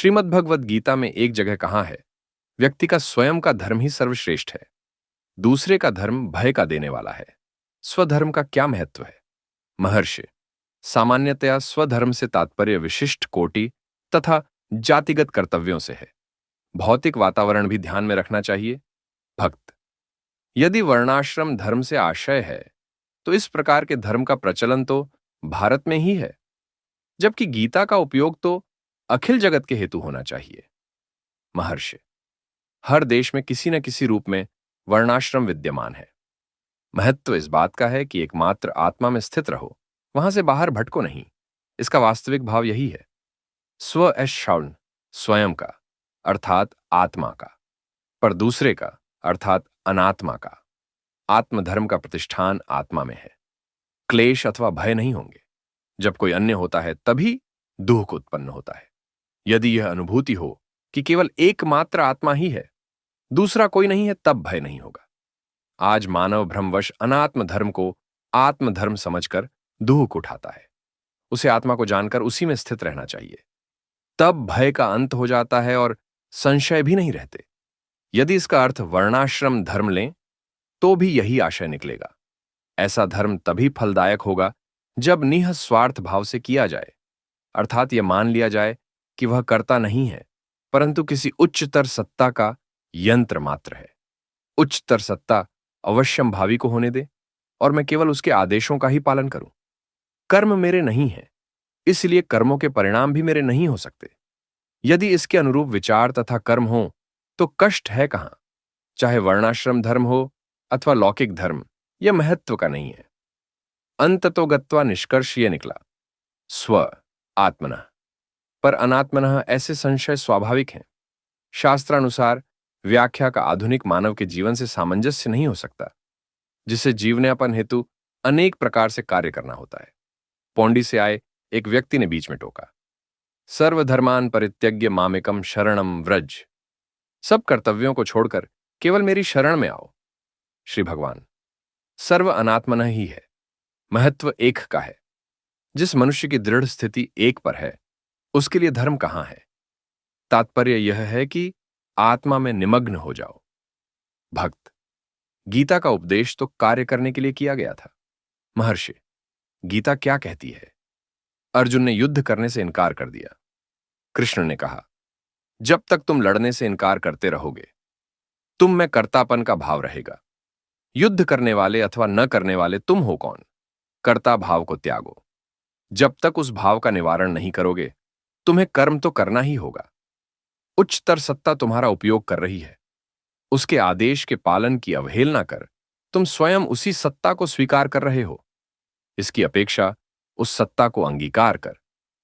श्रीमद्भगवद गीता में एक जगह कहा है, व्यक्ति का स्वयं का धर्म ही सर्वश्रेष्ठ है। दूसरे का धर्म भय का देने वाला है। स्वधर्म का क्या महत्व है? महर्षि, सामान्यतया स्वधर्म से तात्पर्य विशिष्ट कोटि तथा जातिगत कर्तव्यों से है। भौतिक वातावरण भी ध्यान में रखना चाहिए। भक्त, यदि वर्णाश्रम धर्म से आशय है, तो इस प्रकार के धर्म का प्रचलन तो भारत में ही है, जबकि गीता का उपयोग तो अखिल जगत के हेतु होना चाहिए। महर्षि, हर देश में किसी न किसी रूप में वर्णाश्रम विद्यमान है। महत्व इस बात का है कि एकमात्र आत्मा में स्थित रहो, वहां से बाहर भटको नहीं। इसका वास्तविक भाव यही है। स्व एषौन, स्वयं का अर्थात आत्मा का, पर दूसरे का अर्थात अनात्मा का। आत्मधर्म का प्रतिष्ठान आत्मा में है। क्लेश अथवा भय नहीं होंगे। जब कोई अन्य होता है तभी दुख उत्पन्न होता है। यदि यह अनुभूति हो कि केवल एकमात्र आत्मा ही है, दूसरा कोई नहीं है, तब भय नहीं होगा। आज मानव भ्रमवश अनात्म धर्म को आत्मधर्म समझकर दुख उठाता है। उसे आत्मा को जानकर उसी में स्थित रहना चाहिए। तब भय का अंत हो जाता है और संशय भी नहीं रहते। यदि इसका अर्थ वर्णाश्रम धर्म लें, तो भी यही आशय निकलेगा। ऐसा धर्म तभी फलदायक होगा जब निःस्वार्थ भाव से किया जाए, अर्थात यह मान लिया जाए कि वह कर्ता नहीं है, परंतु किसी उच्चतर सत्ता का यंत्र मात्र है। उच्चतर सत्ता अवश्यम भावी को होने दे और मैं केवल उसके आदेशों का ही पालन करूं। कर्म मेरे नहीं है, इसलिए कर्मों के परिणाम भी मेरे नहीं हो सकते। यदि इसके अनुरूप विचार तथा कर्म हो, तो कष्ट है कहां? चाहे वर्णाश्रम धर्म हो अथवा लौकिक धर्म, यह महत्व का नहीं है। अंततो गत्वा निष्कर्ष यह निकला, स्व आत्मनः पर अनात्मनः ऐसे संशय स्वाभाविक हैं। शास्त्रानुसार व्याख्या का आधुनिक मानव के जीवन से सामंजस्य नहीं हो सकता, जिसे जीवनयापन हेतु अनेक प्रकार से कार्य करना होता है। पौंडी से आए एक व्यक्ति ने बीच में टोका, सर्वधर्मान परित्यज्य मामेकम शरणम व्रज। सब कर्तव्यों को छोड़कर केवल मेरी शरण में आओ। श्री भगवान, सर्व अनात्मनः ही है। महत्व एक का है। जिस मनुष्य की दृढ़ स्थिति एक पर है, उसके लिए धर्म कहां है? तात्पर्य यह है कि आत्मा में निमग्न हो जाओ। भक्त, गीता का उपदेश तो कार्य करने के लिए किया गया था। महर्षि, गीता क्या कहती है? अर्जुन ने युद्ध करने से इनकार कर दिया। कृष्ण ने कहा, जब तक तुम लड़ने से इनकार करते रहोगे, तुम में कर्तापन का भाव रहेगा। युद्ध करने वाले अथवा न करने वाले तुम हो कौन? कर्ता भाव को त्यागो। जब तक उस भाव का निवारण नहीं करोगे, तुम्हें कर्म तो करना ही होगा। उच्चतर सत्ता तुम्हारा उपयोग कर रही है। उसके आदेश के पालन की अवहेलना कर तुम स्वयं उसी सत्ता को स्वीकार कर रहे हो। इसकी अपेक्षा उस सत्ता को अंगीकार कर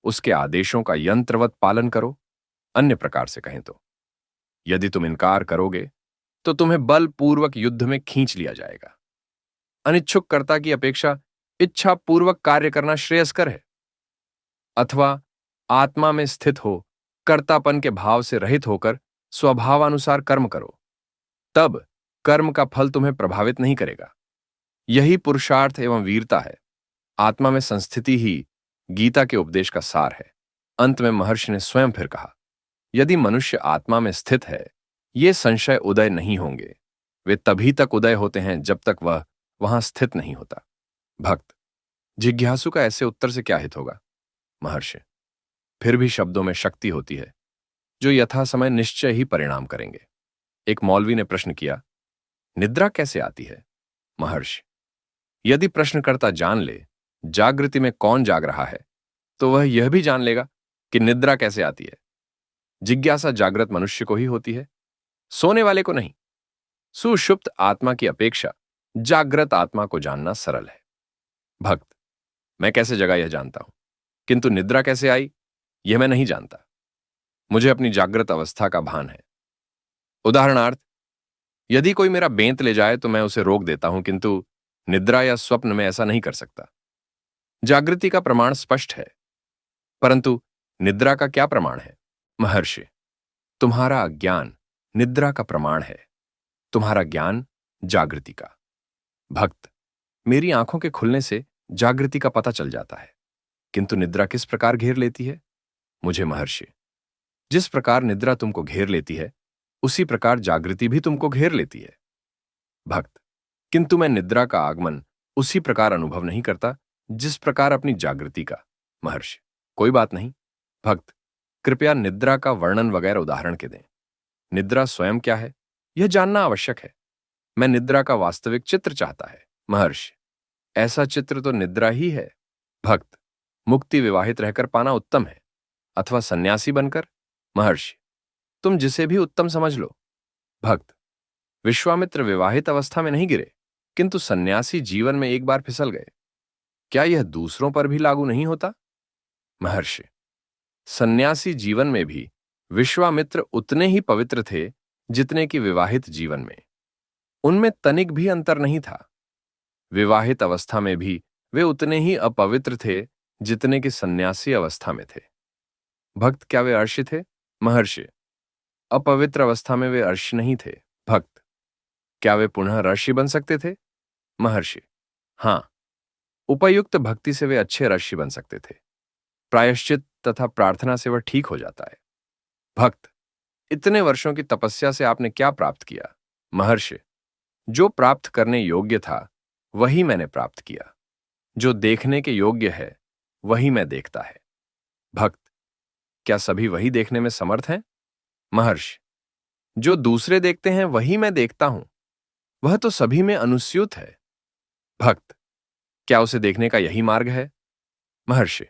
उसके आदेशों का यंत्रवत पालन करो। अन्य प्रकार से कहें तो, यदि तुम इनकार करोगे तो तुम्हें बलपूर्वक युद्ध में खींच लिया जाएगा। अनिच्छुक कर्ता की अपेक्षा इच्छा पूर्वक कार्य करना श्रेयस्कर है। अथवा आत्मा में स्थित हो कर्तापन के भाव से रहित होकर स्वभावानुसार कर्म करो, तब कर्म का फल तुम्हें प्रभावित नहीं करेगा। यही पुरुषार्थ एवं वीरता है। आत्मा में संस्थिति ही गीता के उपदेश का सार है। अंत में महर्षि ने स्वयं फिर कहा, यदि मनुष्य आत्मा में स्थित है, ये संशय उदय नहीं होंगे। वे तभी तक उदय होते हैं जब तक वह वहां स्थित नहीं होता। भक्त, जिज्ञासु का ऐसे उत्तर से क्या हित होगा? महर्षि, फिर भी शब्दों में शक्ति होती है, जो यथा समय निश्चय ही परिणाम करेंगे। एक मौलवी ने प्रश्न किया, निद्रा कैसे आती है? महर्षि, यदि प्रश्नकर्ता जान ले जागृति में कौन जाग रहा है, तो वह यह भी जान लेगा कि निद्रा कैसे आती है। जिज्ञासा जागृत मनुष्य को ही होती है, सोने वाले को नहीं। सुषुप्त आत्मा की अपेक्षा जागृत आत्मा को जानना सरल है। भक्त, मैं कैसे जगा यह जानता हूं, किंतु निद्रा कैसे आई यह मैं नहीं जानता। मुझे अपनी जागृत अवस्था का भान है। उदाहरणार्थ, यदि कोई मेरा बेंत ले जाए तो मैं उसे रोक देता हूं, किंतु निद्रा या स्वप्न में ऐसा नहीं कर सकता। जागृति का प्रमाण स्पष्ट है, परंतु निद्रा का क्या प्रमाण है? महर्षि, तुम्हारा अज्ञान निद्रा का प्रमाण है, तुम्हारा ज्ञान जागृति का। भक्त, मेरी आंखों के खुलने से जागृति का पता चल जाता है, किंतु निद्रा किस प्रकार घेर लेती है? मुझे महर्षि, जिस प्रकार निद्रा तुमको घेर लेती है, उसी प्रकार जागृति भी तुमको घेर लेती है। भक्त, किंतु मैं निद्रा का आगमन उसी प्रकार अनुभव नहीं करता जिस प्रकार अपनी जागृति का। महर्षि, कोई बात नहीं। भक्त, कृपया निद्रा का वर्णन वगैरह उदाहरण के दें। निद्रा स्वयं क्या है, यह जानना आवश्यक है। मैं निद्रा का वास्तविक चित्र चाहता है। महर्षि, ऐसा चित्र तो निद्रा ही है। भक्त, मुक्ति विवाहित रहकर पाना उत्तम है, अथवा सन्यासी बनकर। महर्षि, तुम जिसे भी उत्तम समझ लो। भक्त, विश्वामित्र विवाहित अवस्था में नहीं गिरे, किंतु सन्यासी जीवन में एक बार फिसल गए। क्या यह दूसरों पर भी लागू नहीं होता? महर्षि, सन्यासी जीवन में भी विश्वामित्र उतने ही पवित्र थे जितने कि विवाहित जीवन में। उनमें तनिक भी अंतर नहीं था। विवाहित अवस्था में भी वे उतने ही अपवित्र थे जितने कि सन्यासी अवस्था में थे। भक्त, क्या वे अर्षि थे? महर्षि, अपवित्र अवस्था में वे अर्षि नहीं थे। भक्त, क्या वे पुनः ऋषि बन सकते थे? महर्षि, हां, उपयुक्त भक्ति से वे अच्छे ऋषि बन सकते थे। प्रायश्चित तथा प्रार्थना से वह ठीक हो जाता है। भक्त, इतने वर्षों की तपस्या से आपने क्या प्राप्त किया? महर्षि, जो प्राप्त करने योग्य था वही मैंने प्राप्त किया। जो देखने के योग्य है वही मैं देखता है। भक्त, क्या सभी वही देखने में समर्थ हैं? महर्षि, जो दूसरे देखते हैं वही मैं देखता हूं, वह तो सभी में अनुस्यूत है। भक्त, क्या उसे देखने का यही मार्ग है? महर्षि,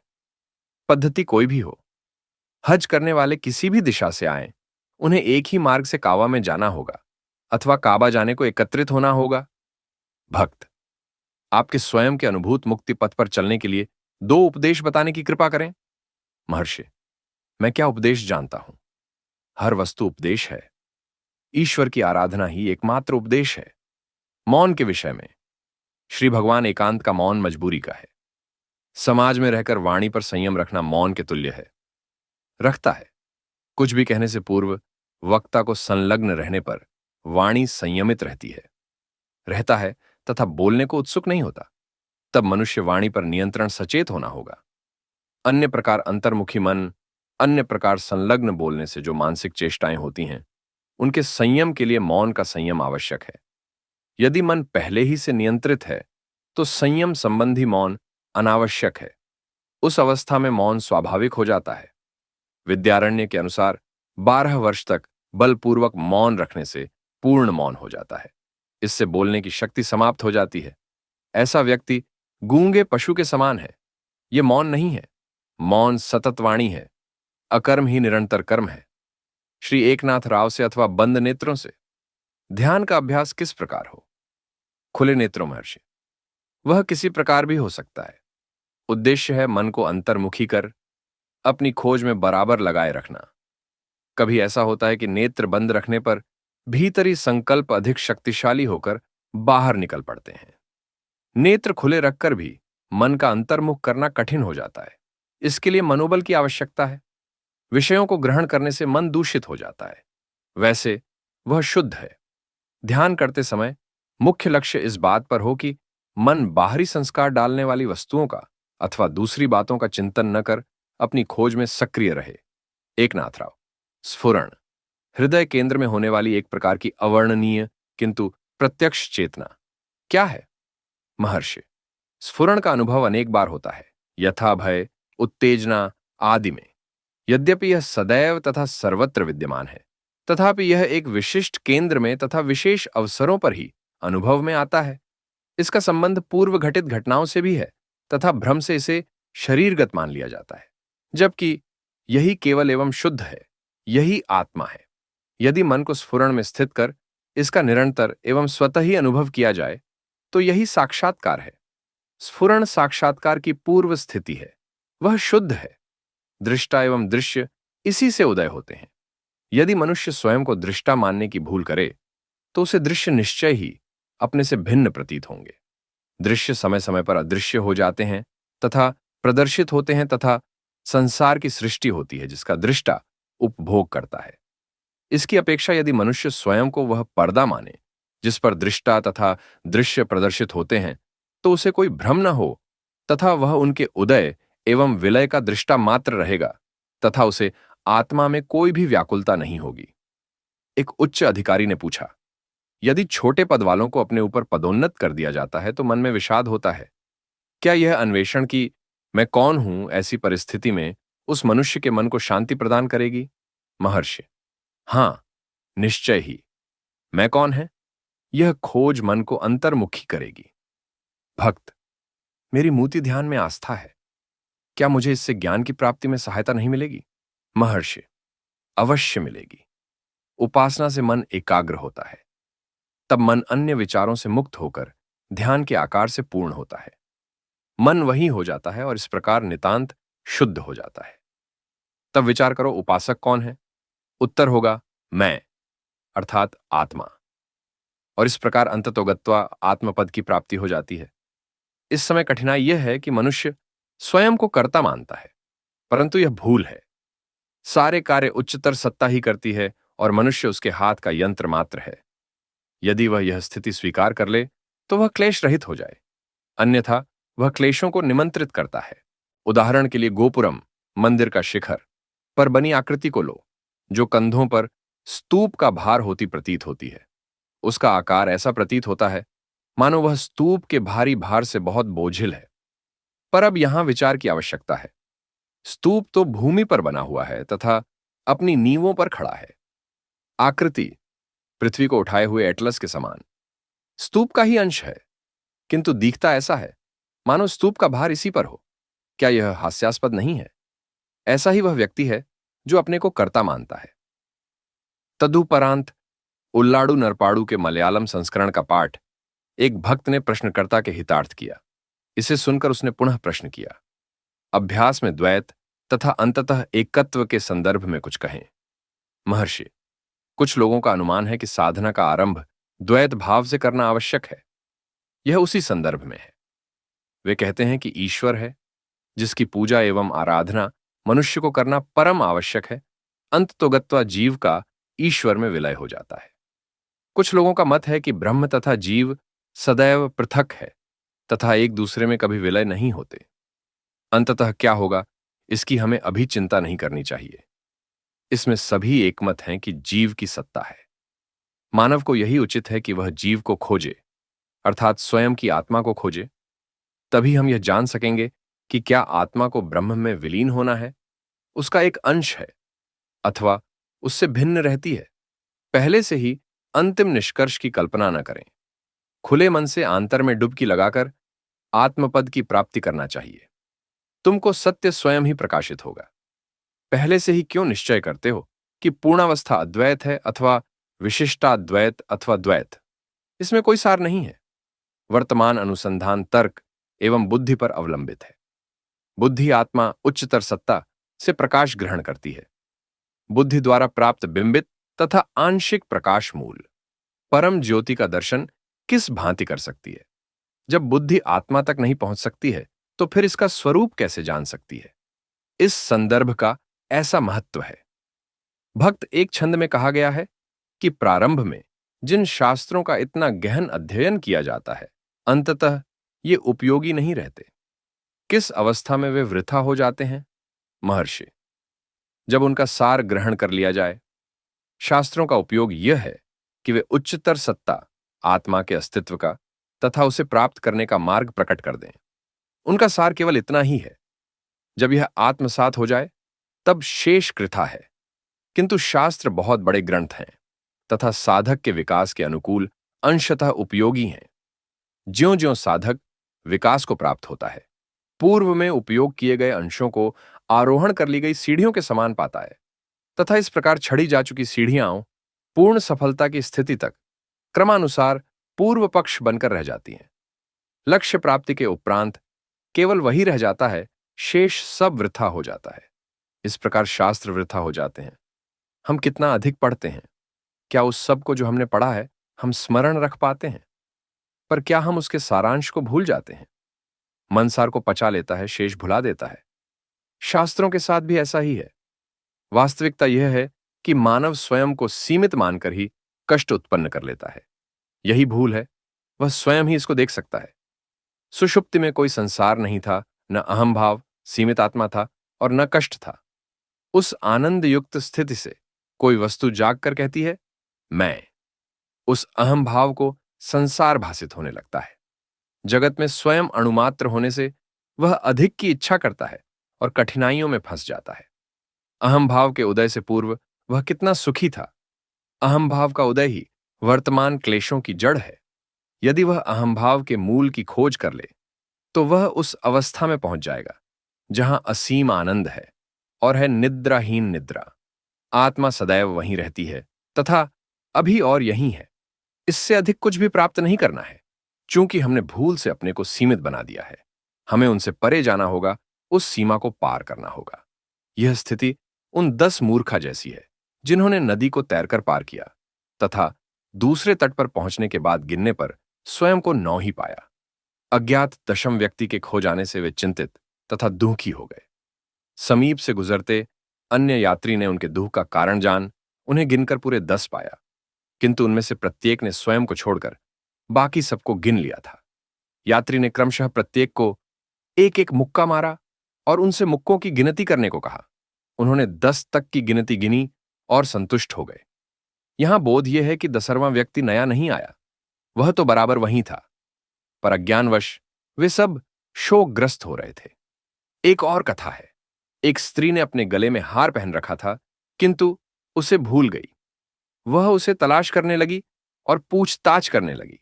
पद्धति कोई भी हो, हज करने वाले किसी भी दिशा से आएं, उन्हें एक ही मार्ग से काबा में जाना होगा अथवा काबा जाने को एकत्रित होना होगा। भक्त, आपके स्वयं के अनुभूत मुक्ति पथ पर चलने के लिए 2 उपदेश बताने की कृपा करें। महर्षि, मैं क्या उपदेश जानता हूं? हर वस्तु उपदेश है। ईश्वर की आराधना ही एकमात्र उपदेश है। मौन के विषय में श्री भगवान एकांत का मौन मजबूरी का है। समाज में रहकर वाणी पर संयम रखना मौन के तुल्य है। रखता है। कुछ भी कहने से पूर्व वक्ता को संलग्न रहने पर वाणी संयमित रहती है, रहता है तथा बोलने को उत्सुक नहीं होता। तब मनुष्य वाणी पर नियंत्रण सचेत होना होगा। अन्य प्रकार अंतर्मुखी मन, अन्य प्रकार संलग्न बोलने से जो मानसिक चेष्टाएं होती हैं, उनके संयम के लिए मौन का संयम आवश्यक है। यदि मन पहले ही से नियंत्रित है तो संयम संबंधी मौन अनावश्यक है। उस अवस्था में मौन स्वाभाविक हो जाता है। विद्यारण्य के अनुसार 12 वर्ष तक बलपूर्वक मौन रखने से पूर्ण मौन हो जाता है। इससे बोलने की शक्ति समाप्त हो जाती है। ऐसा व्यक्ति गूंगे पशु के समान है। यह मौन नहीं है। मौन सतत वाणी है। अकर्म ही निरंतर कर्म है। श्री एकनाथ राव से अथवा बंद नेत्रों से ध्यान का अभ्यास किस प्रकार हो? खुले नेत्रों महर्षि, वह किसी प्रकार भी हो सकता है। उद्देश्य है मन को अंतर्मुखी कर अपनी खोज में बराबर लगाए रखना। कभी ऐसा होता है कि नेत्र बंद रखने पर भीतरी संकल्प अधिक शक्तिशाली होकर बाहर निकल पड़ते हैं। नेत्र खुले रखकर भी मन का अंतर्मुख करना कठिन हो जाता है। इसके लिए मनोबल की आवश्यकता है। विषयों को ग्रहण करने से मन दूषित हो जाता है। वैसे वह शुद्ध है। ध्यान करते समय मुख्य लक्ष्य इस बात पर हो कि मन बाहरी संस्कार डालने वाली वस्तुओं का अथवा दूसरी बातों का चिंतन न कर अपनी खोज में सक्रिय रहे। एकनाथ राव। स्फुरण, हृदय केंद्र में होने वाली एक प्रकार की अवर्णनीय किंतु प्रत्यक्ष चेतना क्या है? महर्षि, स्फुरण का अनुभव अनेक बार होता है, यथा भय, उत्तेजना आदि में। यद्यपि यह सदैव तथा सर्वत्र विद्यमान है, तथापि यह एक विशिष्ट केंद्र में तथा विशेष अवसरों पर ही अनुभव में आता है। इसका संबंध पूर्व घटित घटनाओं से भी है तथा भ्रम से इसे शरीरगत मान लिया जाता है, जबकि यही केवल एवं शुद्ध है, यही आत्मा है। यदि मन को स्फुरण में स्थित कर इसका निरंतर एवं स्वतः ही अनुभव किया जाए तो यही साक्षात्कार है। स्फुरण साक्षात्कार की पूर्व स्थिति है, वह शुद्ध है। दृष्टा एवं दृश्य इसी से उदय होते हैं। यदि मनुष्य स्वयं को दृष्टा मानने की भूल करे तो उसे दृश्य निश्चय ही अपने से भिन्न प्रतीत होंगे। दृश्य समय समय पर अदृश्य हो जाते हैं तथा प्रदर्शित होते हैं तथा संसार की सृष्टि होती है जिसका दृष्टा उपभोग करता है। इसकी अपेक्षा यदि मनुष्य स्वयं को वह पर्दा माने जिस पर दृष्टा तथा दृश्य प्रदर्शित होते हैं तो उसे कोई भ्रम न हो तथा वह उनके उदय एवं विलय का दृष्टा मात्र रहेगा तथा उसे आत्मा में कोई भी व्याकुलता नहीं होगी। एक उच्च अधिकारी ने पूछा, यदि छोटे पद वालों को अपने ऊपर पदोन्नत कर दिया जाता है तो मन में विषाद होता है। क्या यह अन्वेषण की मैं कौन हूं ऐसी परिस्थिति में उस मनुष्य के मन को शांति प्रदान करेगी? महर्षि, हां, निश्चय ही। मैं कौन है यह खोज मन को अंतर्मुखी करेगी। भक्त, मेरी मूर्ति ध्यान में आस्था है, क्या मुझे इससे ज्ञान की प्राप्ति में सहायता नहीं मिलेगी? महर्षि, अवश्य मिलेगी। उपासना से मन एकाग्र होता है, तब मन अन्य विचारों से मुक्त होकर ध्यान के आकार से पूर्ण होता है। मन वही हो जाता है और इस प्रकार नितांत शुद्ध हो जाता है। तब विचार करो, उपासक कौन है? उत्तर होगा, मैं, अर्थात आत्मा। और इस प्रकार अंततोगत्वा आत्मपद की प्राप्ति हो जाती है। इस समय कठिनाई यह है कि मनुष्य स्वयं को कर्ता मानता है, परंतु यह भूल है। सारे कार्य उच्चतर सत्ता ही करती है और मनुष्य उसके हाथ का यंत्र मात्र है। यदि वह यह स्थिति स्वीकार कर ले तो वह क्लेश रहित हो जाए, अन्यथा वह क्लेशों को निमंत्रित करता है। उदाहरण के लिए गोपुरम, मंदिर का शिखर पर बनी आकृति को लो, जो कंधों पर स्तूप का भार होती प्रतीत होती है। उसका आकार ऐसा प्रतीत होता है मानो वह स्तूप के भारी भार से बहुत बोझिल है। पर अब यहां विचार की आवश्यकता है। स्तूप तो भूमि पर बना हुआ है तथा अपनी नींवों पर खड़ा है। आकृति पृथ्वी को उठाए हुए एटलस के समान स्तूप का ही अंश है, किंतु दिखता ऐसा है मानो स्तूप का भार इसी पर हो। क्या यह हास्यास्पद नहीं है? ऐसा ही वह व्यक्ति है जो अपने को कर्ता मानता है। तदुपरांत उल्लाडू नरपाड़ू के मलयालम संस्करण का पाठ एक भक्त ने प्रश्नकर्ता के हितार्थ किया। इसे सुनकर उसने पुनः प्रश्न किया, अभ्यास में द्वैत तथा अंततः एकत्व के संदर्भ में कुछ कहें। महर्षि, कुछ लोगों का अनुमान है कि साधना का आरंभ द्वैत भाव से करना आवश्यक है। यह उसी संदर्भ में है। वे कहते हैं कि ईश्वर है जिसकी पूजा एवं आराधना मनुष्य को करना परम आवश्यक है। अंततोगत्वा जीव का ईश्वर में विलय हो जाता है। कुछ लोगों का मत है कि ब्रह्म तथा जीव सदैव पृथक है तथा एक दूसरे में कभी विलय नहीं होते। अंततः क्या होगा इसकी हमें अभी चिंता नहीं करनी चाहिए। इसमें सभी एकमत हैं कि जीव की सत्ता है। मानव को यही उचित है कि वह जीव को खोजे, अर्थात स्वयं की आत्मा को खोजे। तभी हम यह जान सकेंगे कि क्या आत्मा को ब्रह्म में विलीन होना है, उसका एक अंश है, अथवा उससे भिन्न रहती है। पहले से ही अंतिम निष्कर्ष की कल्पना न करें। खुले मन से आंतर में डुबकी लगाकर आत्मपद की प्राप्ति करना चाहिए। तुमको सत्य स्वयं ही प्रकाशित होगा। पहले से ही क्यों निश्चय करते हो कि पूर्णावस्था अद्वैत है अथवा विशिष्टाद्वैत अथवा द्वैत? इसमें कोई सार नहीं है। वर्तमान अनुसंधान तर्क एवं बुद्धि पर अवलंबित है। बुद्धि आत्मा उच्चतर सत्ता से प्रकाश ग्रहण करती है। बुद्धि द्वारा प्राप्त बिंबित तथा आंशिक प्रकाश मूल परम ज्योति का दर्शन किस भांति कर सकती है? जब बुद्धि आत्मा तक नहीं पहुंच सकती है तो फिर इसका स्वरूप कैसे जान सकती है? इस संदर्भ का ऐसा महत्व है। भक्त एक छंद में कहा गया है कि प्रारंभ में जिन शास्त्रों का इतना गहन अध्ययन किया जाता है, अंततः ये उपयोगी नहीं रहते। किस अवस्था में वे वृथा हो जाते हैं? महर्षि, जब उनका सार ग्रहण कर लिया जाए। शास्त्रों का उपयोग यह है कि वे उच्चतर सत्ता आत्मा के अस्तित्व का तथा उसे प्राप्त करने का मार्ग प्रकट कर दें। उनका सार केवल इतना ही है। जब यह आत्मसात हो जाए तब शेष कृथा है। किंतु शास्त्र बहुत बड़े ग्रंथ हैं तथा साधक के विकास के अनुकूल अंशतः उपयोगी हैं। ज्यों-ज्यों साधक विकास को प्राप्त होता है, पूर्व में उपयोग किए गए अंशों को आरोहण कर ली गई सीढ़ियों के समान पाता है तथा इस प्रकार छड़ी जा चुकी सीढ़ियां पूर्ण सफलता की स्थिति तक क्रमानुसार पूर्व पक्ष बनकर रह जाती हैं। लक्ष्य प्राप्ति के उपरांत केवल वही रह जाता है, शेष सब वृथा हो जाता है। इस प्रकार शास्त्र वृथा हो जाते हैं। हम कितना अधिक पढ़ते हैं, क्या उस सब को जो हमने पढ़ा है हम स्मरण रख पाते हैं? पर क्या हम उसके सारांश को भूल जाते हैं? मन सार को पचा लेता है, शेष भुला देता है। शास्त्रों के साथ भी ऐसा ही है। वास्तविकता यह है कि मानव स्वयं को सीमित मानकर ही कष्ट उत्पन्न कर लेता है। यही भूल है, वह स्वयं ही इसको देख सकता है। सुषुप्ति में कोई संसार नहीं था, न अहम भाव, सीमित आत्मा था और न कष्ट था। उस आनंद युक्त स्थिति से कोई वस्तु जाग कर कहती है मैं। उस अहम भाव को संसार भासित होने लगता है। जगत में स्वयं अणुमात्र होने से वह अधिक की इच्छा करता है और कठिनाइयों में फंस जाता है। अहम भाव के उदय से पूर्व वह कितना सुखी था। अहम भाव का उदय ही वर्तमान क्लेशों की जड़ है। यदि वह अहम भाव के मूल की खोज कर ले तो वह उस अवस्था में पहुंच जाएगा जहां असीम आनंद है और है निद्राहीन निद्रा। आत्मा सदैव वहीं रहती है तथा अभी और यहीं है। इससे अधिक कुछ भी प्राप्त नहीं करना है। चूंकि हमने भूल से अपने को सीमित बना दिया है, हमें उनसे परे जाना होगा, उस सीमा को पार करना होगा। यह स्थिति उन 10 मूर्खा जैसी है जिन्होंने नदी को तैरकर पार किया तथा दूसरे तट पर पहुंचने के बाद गिनने पर स्वयं को नौ ही पाया। अज्ञात दशम व्यक्ति के खो जाने से वे चिंतित तथा दुखी हो गए। समीप से गुजरते अन्य यात्री ने उनके दुख का कारण जान उन्हें गिनकर पूरे 10 पाया, किंतु उनमें से प्रत्येक ने स्वयं को छोड़कर बाकी सबको गिन लिया था। यात्री ने क्रमशः प्रत्येक को एक एक मुक्का मारा और उनसे मुक्कों की गिनती करने को कहा। उन्होंने 10 तक की गिनती गिनी और संतुष्ट हो गए। यहां बोध यह है कि 10वां व्यक्ति नया नहीं आया, वह तो बराबर वहीं था, पर अज्ञानवश वे सब शोकग्रस्त हो रहे थे। एक और कथा है। एक स्त्री ने अपने गले में हार पहन रखा था, किंतु उसे भूल गई। वह उसे तलाश करने लगी और पूछताछ करने लगी।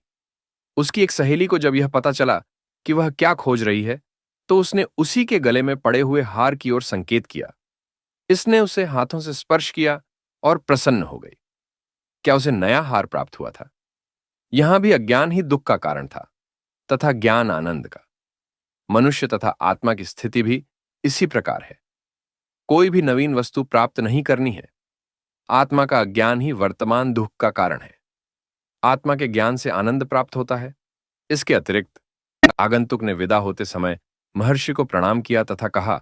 उसकी एक सहेली को जब यह पता चला कि वह क्या खोज रही है, तो उसने उसी के गले में पड़े हुए हार की ओर संकेत किया। इसने उसे हाथों से स्पर्श किया और प्रसन्न हो गई। क्या उसे नया हार प्राप्त हुआ था? यहां भी अज्ञान ही दुख का कारण था तथा ज्ञान आनंद का। मनुष्य तथा आत्मा की स्थिति भी इसी प्रकार है। कोई भी नवीन वस्तु प्राप्त नहीं करनी है। आत्मा का अज्ञान ही वर्तमान दुख का कारण है। आत्मा के ज्ञान से आनंद प्राप्त होता है। इसके अतिरिक्त आगंतुक ने विदा होते समय महर्षि को प्रणाम किया तथा कहा,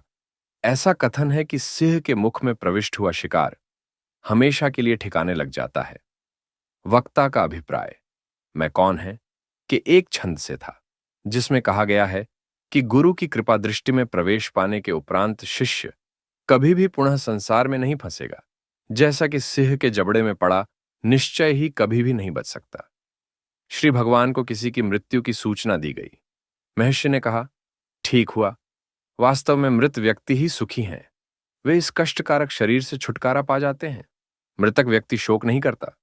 ऐसा कथन है कि सिंह के मुख में प्रविष्ट हुआ शिकार हमेशा के लिए ठिकाने लग जाता है। वक्ता का अभिप्राय मैं कौन है कि एक छंद से था, जिसमें कहा गया है कि गुरु की कृपा दृष्टि में प्रवेश पाने के उपरांत शिष्य कभी भी पुनः संसार में नहीं फंसेगा, जैसा कि सिंह के जबड़े में पड़ा निश्चय ही कभी भी नहीं बच सकता। श्री भगवान को किसी की मृत्यु की सूचना दी गई। महर्षि ने कहा, ठीक हुआ। वास्तव में मृत व्यक्ति ही सुखी हैं। वे इस कष्टकारक शरीर से छुटकारा पा जाते हैं। मृतक व्यक्ति शोक नहीं करता।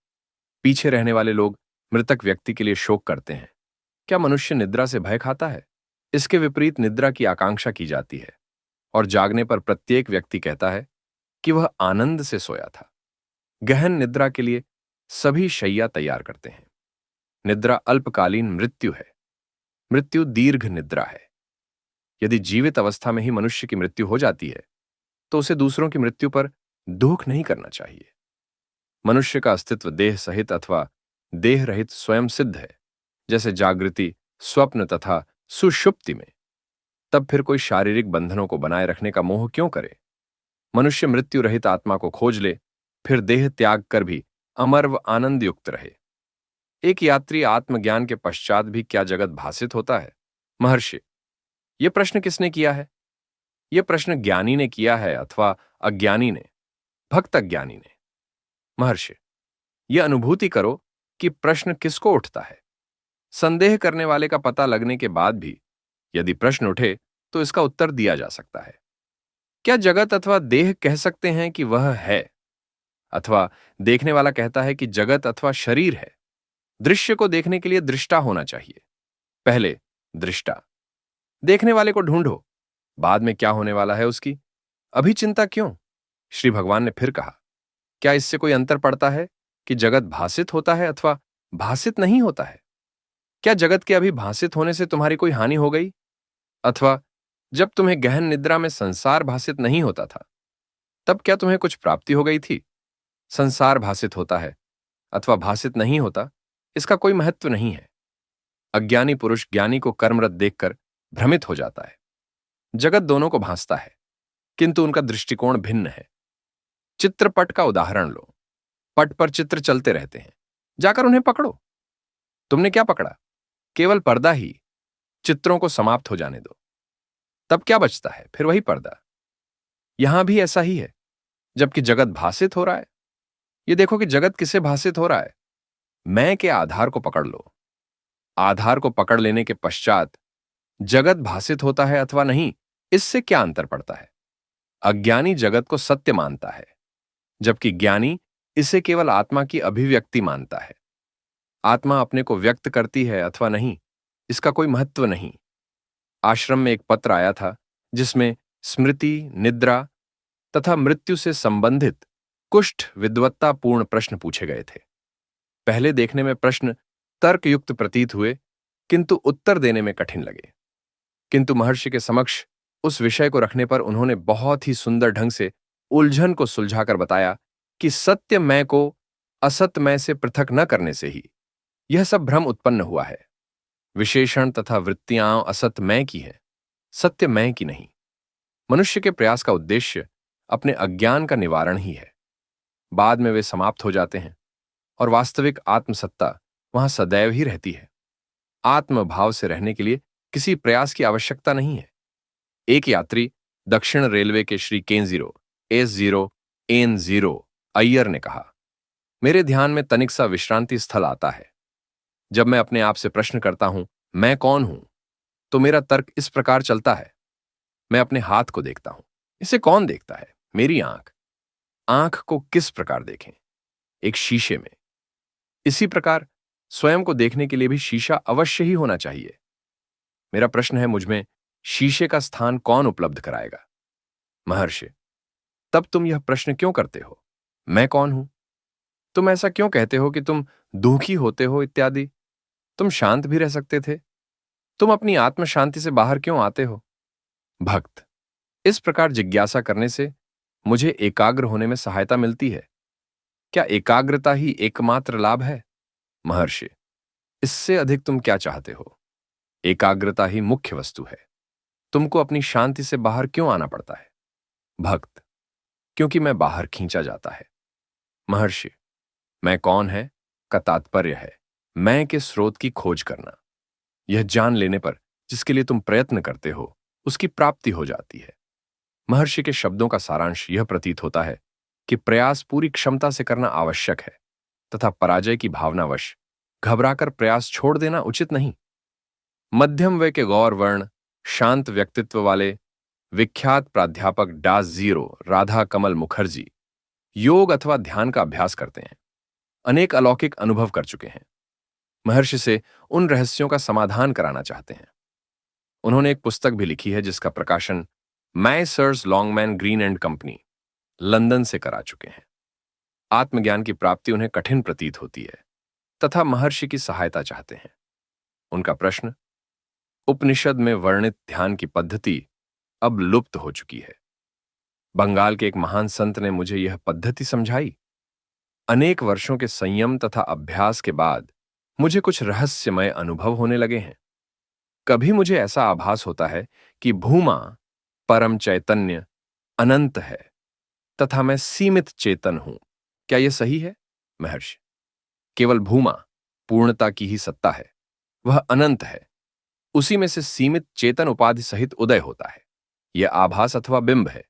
पीछे रहने वाले लोग मृतक व्यक्ति के लिए शोक करते हैं। क्या मनुष्य निद्रा से भय खाता है? इसके विपरीत निद्रा की आकांक्षा की जाती है और जागने पर प्रत्येक व्यक्ति कहता है कि वह आनंद से सोया था। गहन निद्रा के लिए सभी शैया तैयार करते हैं। निद्रा अल्पकालीन मृत्यु है। मृत्यु दीर्घ निद्रा है। यदि जीवित अवस्था में ही मनुष्य की मृत्यु हो जाती है तो उसे दूसरों की मृत्यु पर दुख नहीं करना चाहिए। मनुष्य का अस्तित्व देह सहित अथवा देह रहित स्वयं सिद्ध है, जैसे जागृति, स्वप्न तथा सुषुप्ति में। तब फिर कोई शारीरिक बंधनों को बनाए रखने का मोह क्यों करे? मनुष्य मृत्यु रहित आत्मा को खोज ले, फिर देह त्याग कर भी अमर व आनंद युक्त रहे। एक यात्री आत्मज्ञान के पश्चात भी क्या जगत भासित होता है? महर्षि, यह प्रश्न किसने किया है? यह प्रश्न ज्ञानी ने किया है अथवा अज्ञानी ने? भक्त अज्ञानी ने। महर्षि, यह अनुभूति करो कि प्रश्न किसको उठता है। संदेह करने वाले का पता लगने के बाद भी यदि प्रश्न उठे तो इसका उत्तर दिया जा सकता है। क्या जगत अथवा देह कह सकते हैं कि वह है, अथवा देखने वाला कहता है कि जगत अथवा शरीर है? दृश्य को देखने के लिए दृष्टा होना चाहिए। पहले दृष्टा। देखने वाले को ढूंढो, बाद में क्या होने वाला है उसकी अभी चिंता क्यों? श्री भगवान ने फिर कहा, क्या इससे कोई अंतर पड़ता है कि जगत भासित होता है अथवा भासित नहीं होता है? क्या जगत के अभी भासित होने से तुम्हारी कोई हानि हो गई? अथवा जब तुम्हें गहन निद्रा में संसार भासित नहीं होता था, तब क्या तुम्हें कुछ प्राप्ति हो गई थी? संसार भासित होता है अथवा भासित नहीं होता, इसका कोई महत्व नहीं है। अज्ञानी पुरुष ज्ञानी को कर्मरत देखकर भ्रमित हो जाता है। जगत दोनों को भांसता है, किंतु उनका दृष्टिकोण भिन्न है। चित्रपट का उदाहरण लो। पट पर चित्र चलते रहते हैं, जाकर उन्हें पकड़ो। तुमने क्या पकड़ा? केवल पर्दा ही। चित्रों को समाप्त हो जाने दो, तब क्या बचता है? फिर वही पर्दा। यहां भी ऐसा ही है। जबकि जगत भासित हो रहा है। ये देखो कि जगत किसे भासित हो रहा है। मैं के आधार को पकड़ लो। आधार को पकड़ लेने के पश्चात जगत भासित होता है अथवा नहीं, इससे क्या अंतर पड़ता है। अज्ञानी जगत को सत्य मानता है, जबकि ज्ञानी इसे केवल आत्मा की अभिव्यक्ति मानता है। आत्मा अपने को व्यक्त करती है अथवा नहीं, इसका कोई महत्व नहीं। आश्रम में एक पत्र आया था जिसमें स्मृति, निद्रा तथा मृत्यु से संबंधित कुष्ठ विद्वत्तापूर्ण प्रश्न पूछे गए थे। पहले देखने में प्रश्न तर्कयुक्त प्रतीत हुए, किंतु उत्तर देने में कठिन लगे। किंतु महर्षि के समक्ष उस विषय को रखने पर उन्होंने बहुत ही सुंदर ढंग से उलझन को सुलझाकर बताया कि सत्य मैं को असत मैं से पृथक न करने से ही यह सब भ्रम उत्पन्न हुआ है। विशेषण तथा वृत्तियां असत मैं की है, सत्य मैं की नहीं। मनुष्य के प्रयास का उद्देश्य अपने अज्ञान का निवारण ही है। बाद में वे समाप्त हो जाते हैं और वास्तविक आत्मसत्ता वहां सदैव ही रहती है। आत्मभाव से रहने के लिए किसी प्रयास की आवश्यकता नहीं है। एक यात्री दक्षिण रेलवे के श्री केन0 S0 N0 अय्यर ने कहा, मेरे ध्यान में तनिक सा विश्रांति स्थल आता है। जब मैं अपने आप से प्रश्न करता हूं मैं कौन हूं, तो मेरा तर्क इस प्रकार चलता है। मैं अपने हाथ को देखता हूं, इसे कौन देखता है? मेरी आंख। आंख को किस प्रकार देखें? एक शीशे में। इसी प्रकार स्वयं को देखने के लिए भी शीशा अवश्य ही होना चाहिए। मेरा प्रश्न है, मुझमें शीशे का स्थान कौन उपलब्ध कराएगा? महर्षि, तब तुम यह प्रश्न क्यों करते हो, मैं कौन हूं? तुम ऐसा क्यों कहते हो कि तुम दुखी होते हो इत्यादि? तुम शांत भी रह सकते थे। तुम अपनी आत्म शांति से बाहर क्यों आते हो? भक्त, इस प्रकार जिज्ञासा करने से मुझे एकाग्र होने में सहायता मिलती है। क्या एकाग्रता ही एकमात्र लाभ है? महर्षि, इससे अधिक तुम क्या चाहते हो? एकाग्रता ही मुख्य वस्तु है। तुमको अपनी शांति से बाहर क्यों आना पड़ता है? भक्त, क्योंकि मैं बाहर खींचा जाता है। महर्षि, मैं कौन है का तात्पर्य है मैं के स्रोत की खोज करना। यह जान लेने पर जिसके लिए तुम प्रयत्न करते हो उसकी प्राप्ति हो जाती है। महर्षि के शब्दों का सारांश यह प्रतीत होता है कि प्रयास पूरी क्षमता से करना आवश्यक है तथा पराजय की भावनावश घबराकर प्रयास छोड़ देना उचित नहीं। मध्यम वय के गौर वर्ण शांत व्यक्तित्व वाले विख्यात प्राध्यापक डा. राधा कमल मुखर्जी योग अथवा ध्यान का अभ्यास करते हैं। अनेक अलौकिक अनुभव कर चुके हैं। महर्षि से उन रहस्यों का समाधान कराना चाहते हैं। उन्होंने एक पुस्तक भी लिखी है जिसका प्रकाशन Messrs Longman green and company London से करा चुके हैं। आत्मज्ञान की प्राप्ति उन्हें कठिन प्रतीत होती है तथा महर्षि की सहायता चाहते हैं। उनका प्रश्न, उपनिषद में वर्णित ध्यान की पद्धति अब लुप्त हो चुकी है। बंगाल के एक महान संत ने मुझे यह पद्धति समझाई। अनेक वर्षों के संयम तथा अभ्यास के बाद मुझे कुछ रहस्यमय अनुभव होने लगे हैं। कभी मुझे ऐसा आभास होता है कि भूमा परम चैतन्य अनंत है तथा मैं सीमित चेतन हूं। क्या यह सही है? महर्षि, केवल भूमा पूर्णता की ही सत्ता है, वह अनंत है। उसी में से सीमित चेतन उपाधि सहित उदय होता है। यह आभास अथवा बिंब है।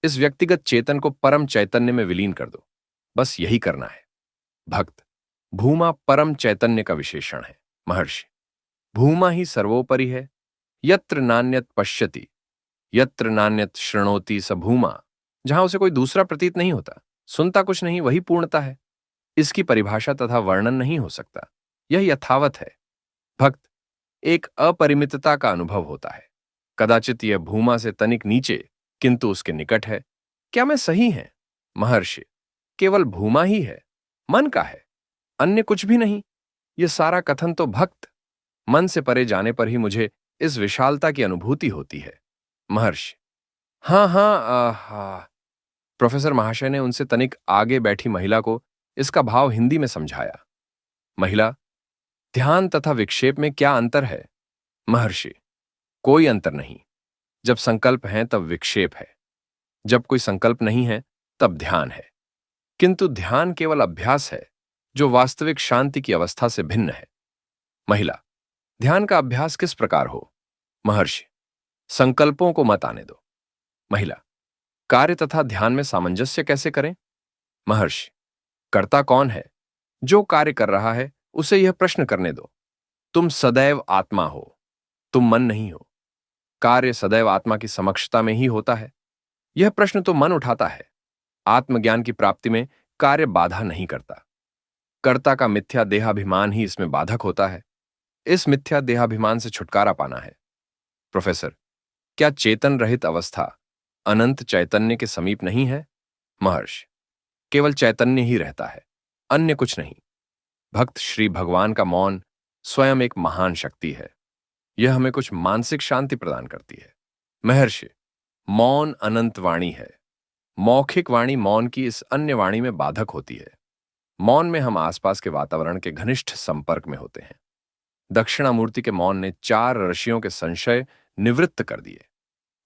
इस व्यक्तिगत चेतन को परम चैतन्य में विलीन कर दो, बस यही करना है। भक्त, भूमा परम चैतन्य का विशेषण है। महर्षि, भूमा ही सर्वोपरि है। यत्र नान्यत पश्यति यत्र नान्यत शृणोति स भूमा। जहां उसे कोई दूसरा प्रतीत नहीं होता, सुनता कुछ नहीं, वही पूर्णता है। इसकी परिभाषा तथा वर्णन नहीं हो सकता, यह यथावत है। भक्त, एक अपरिमितता का अनुभव होता है। कदाचित यह भूमा से तनिक नीचे किंतु उसके निकट है। क्या मैं सही है? महर्षि, केवल भूमा ही है, मन का है, अन्य कुछ भी नहीं। यह सारा कथन तो भक्त, मन से परे जाने पर ही मुझे इस विशालता की अनुभूति होती है। महर्षि, हाँ। प्रोफेसर महाशय ने उनसे तनिक आगे बैठी महिला को इसका भाव हिंदी में समझाया। महिला, ध्यान तथा विक्षेप में क्या अंतर है? महर्षि, कोई अंतर नहीं। जब संकल्प है तब विक्षेप है, जब कोई संकल्प नहीं है तब ध्यान है। किंतु ध्यान केवल अभ्यास है जो वास्तविक शांति की अवस्था से भिन्न है। महिला, ध्यान का अभ्यास किस प्रकार हो? महर्षि, संकल्पों को मत आने दो। महिला, कार्य तथा ध्यान में सामंजस्य कैसे करें? महर्षि, कर्ता कौन है? जो कार्य कर रहा है उसे यह प्रश्न करने दो। तुम सदैव आत्मा हो, तुम मन नहीं हो। कार्य सदैव आत्मा की समक्षता में ही होता है। यह प्रश्न तो मन उठाता है। आत्मज्ञान की प्राप्ति में कार्य बाधा नहीं करता। कर्ता का मिथ्या देहाभिमान ही इसमें बाधक होता है। इस मिथ्या देहाभिमान से छुटकारा पाना है। प्रोफेसर, क्या चेतन रहित अवस्था अनंत चैतन्य के समीप नहीं है? महर्षि, केवल चैतन्य ही रहता है, अन्य कुछ नहीं। भक्त श्री भगवान का मौन स्वयं एक महान शक्ति है। यह हमें कुछ मानसिक शांति प्रदान करती है। महर्षि, मौन अनंत वाणी है। मौखिक वाणी मौन की इस अन्य वाणी में बाधक होती है। मौन में हम आसपास के वातावरण के घनिष्ठ संपर्क में होते हैं। दक्षिणामूर्ति के मौन ने 4 ऋषियों के संशय निवृत्त कर दिए।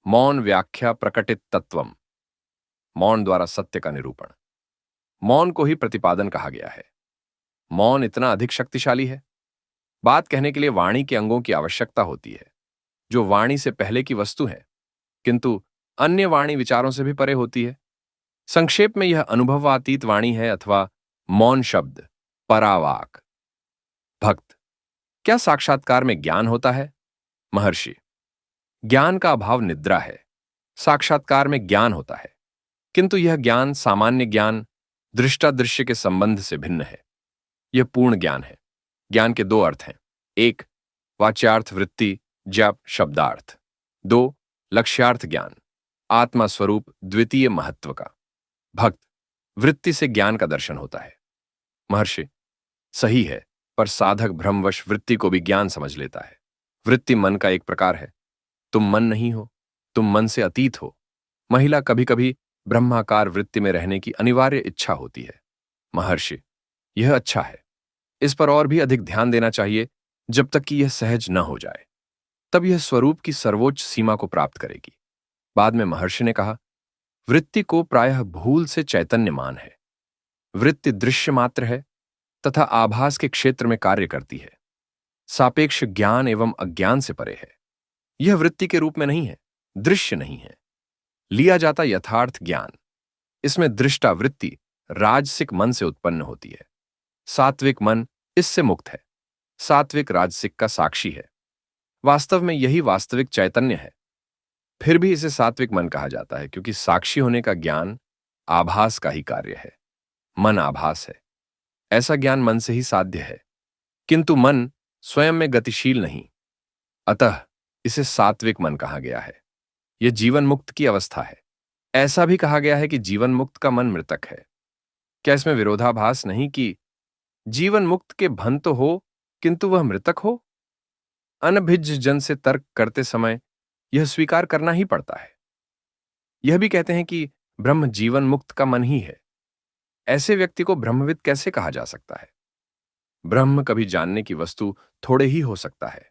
मौन व्याख्या प्रकटित तत्वम। मौन द्वारा सत्य का निरूपण। मौन को ही प्रतिपादन कहा गया है। मौन इतना अधिक शक्तिशाली है। बात कहने के लिए वाणी के अंगों की आवश्यकता होती है, जो वाणी से पहले की वस्तु है, किंतु अन्य वाणी विचारों से भी परे होती है। संक्षेप में यह अनुभवातीत वाणी है अथवा मौन शब्द परावाक। भक्त, क्या साक्षात्कार में ज्ञान होता है? महर्षि, ज्ञान का अभाव निद्रा है। साक्षात्कार में ज्ञान होता है, किंतु यह ज्ञान सामान्य ज्ञान दृष्टादृश्य के संबंध से भिन्न है। यह पूर्ण ज्ञान है। ज्ञान के 2 अर्थ हैं। 1, वाच्यार्थ वृत्ति जप शब्दार्थ। 2, लक्ष्यार्थ ज्ञान आत्मा स्वरूप द्वितीय महत्व का। भक्त, वृत्ति से ज्ञान का दर्शन होता है। महर्षि, सही है, पर साधक भ्रमवश वृत्ति को भी ज्ञान समझ लेता है। वृत्ति मन का एक प्रकार है। तुम मन नहीं हो, तुम मन से अतीत हो। महिला कभी कभी ब्रह्माकार वृत्ति में रहने की अनिवार्य इच्छा होती है। महर्षि, यह अच्छा है। इस पर और भी अधिक ध्यान देना चाहिए जब तक कि यह सहज न हो जाए। तब यह स्वरूप की सर्वोच्च सीमा को प्राप्त करेगी। बाद में महर्षि ने कहा, वृत्ति को प्रायः भूल से चैतन्यमान है। वृत्ति दृश्य मात्र है तथा आभास के क्षेत्र में कार्य करती है। सापेक्ष ज्ञान एवं अज्ञान से परे है। यह वृत्ति के रूप में नहीं है, दृश्य नहीं है। लिया जाता यथार्थ ज्ञान, इसमें दृष्टा वृत्ति राजसिक मन से उत्पन्न होती है। सात्विक मन इससे मुक्त है। सात्विक राजसिक का साक्षी है। वास्तव में यही वास्तविक चैतन्य है। फिर भी इसे सात्विक मन कहा जाता है, क्योंकि साक्षी होने का ज्ञान आभास का ही कार्य है। मन आभास है। ऐसा ज्ञान मन से ही साध्य है, किंतु मन स्वयं में गतिशील नहीं। अतः इसे सात्विक मन कहा गया है। यह जीवन मुक्त की अवस्था है। ऐसा भी कहा गया है कि जीवन मुक्त का मन मृतक है। क्या इसमें विरोधाभास नहीं कि जीवन मुक्त के भन तो हो, किंतु वह मृतक हो? अनभिज्ञ जन से तर्क करते समय यह स्वीकार करना ही पड़ता है। यह भी कहते हैं कि ब्रह्म जीवन मुक्त का मन ही है। ऐसे व्यक्ति को ब्रह्मविद कैसे कहा जा सकता है? ब्रह्म कभी जानने की वस्तु थोड़े ही हो सकता है,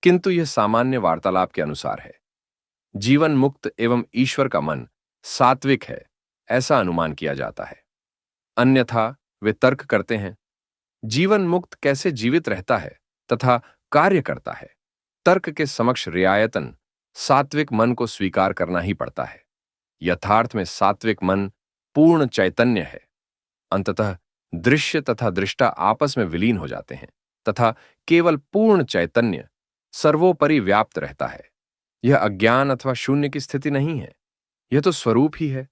किंतु यह सामान्य वार्तालाप के अनुसार है। जीवन मुक्त एवं ईश्वर का मन सात्विक है, ऐसा अनुमान किया जाता है। अन्यथा वे तर्क करते हैं, जीवन मुक्त कैसे जीवित रहता है तथा कार्य करता है? तर्क के समक्ष रियायतन सात्विक मन को स्वीकार करना ही पड़ता है। यथार्थ में सात्विक मन पूर्ण चैतन्य है। अंततः दृश्य तथा दृष्टा आपस में विलीन हो जाते हैं तथा केवल पूर्ण चैतन्य सर्वोपरि व्याप्त रहता है। यह अज्ञान अथवा शून्य की स्थिति नहीं है, यह तो स्वरूप ही है।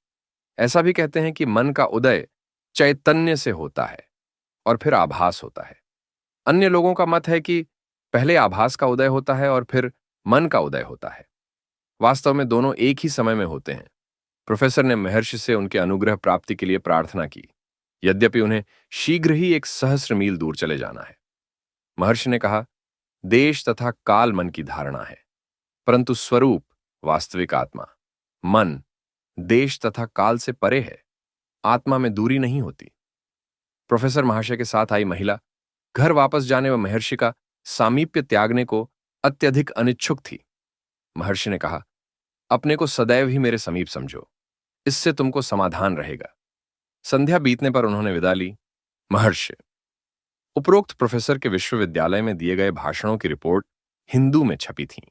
ऐसा भी कहते हैं कि मन का उदय चैतन्य से होता है और फिर आभास होता है। अन्य लोगों का मत है कि पहले आभास का उदय होता है और फिर मन का उदय होता है। वास्तव में दोनों एक ही समय में होते हैं। प्रोफेसर ने महर्षि से उनके अनुग्रह प्राप्ति के लिए प्रार्थना की, यद्यपि उन्हें शीघ्र ही 1 सहस्र मील दूर चले जाना है। महर्षि ने कहा, देश तथा काल मन की धारणा है, परंतु स्वरूप वास्तविक आत्मा। मन देश तथा काल से परे है। आत्मा में दूरी नहीं होती। प्रोफेसर महाशय के साथ आई महिला घर वापस जाने व महर्षि का सामीप्य त्यागने को अत्यधिक अनिच्छुक थी। महर्षि ने कहा, अपने को सदैव ही मेरे समीप समझो, इससे तुमको समाधान रहेगा। संध्या बीतने पर उन्होंने विदा ली। महर्षि, उपरोक्त प्रोफेसर के विश्वविद्यालय में दिए गए भाषणों की रिपोर्ट हिंदू में छपी थी।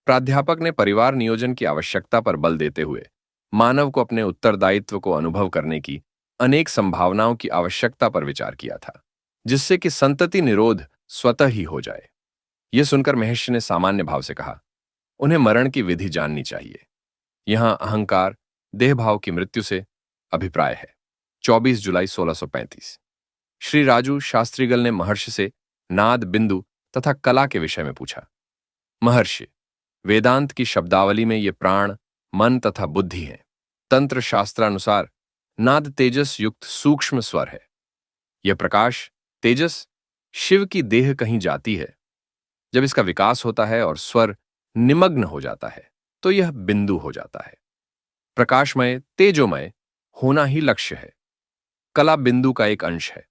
प्राध्यापक ने परिवार नियोजन की आवश्यकता पर बल देते हुए मानव को अपने उत्तरदायित्व को अनुभव करने की अनेक संभावनाओं की आवश्यकता पर विचार किया था, जिससे कि संतति निरोध स्वतः ही हो जाए। यह सुनकर महर्षि ने सामान्य भाव से कहा, उन्हें मरण की विधि जाननी चाहिए। यहां अहंकार, देहभाव की मृत्यु से अभिप्राय है। 24 जुलाई 1635। श्री राजू शास्त्रीगल ने महर्षि से नाद, बिंदु तथा कला के विषय में पूछा। महर्षि, वेदांत की शब्दावली में ये प्राण, मन तथा बुद्धि हैं। तंत्र शास्त्रानुसार नाद तेजस युक्त सूक्ष्म स्वर है। यह प्रकाश, तेजस, शिव की देह कहीं जाती है। जब इसका विकास होता है और स्वर निमग्न हो जाता है तो यह बिंदु हो जाता है। प्रकाशमय, तेजोमय होना ही लक्ष्य है। कला बिंदु का एक अंश है।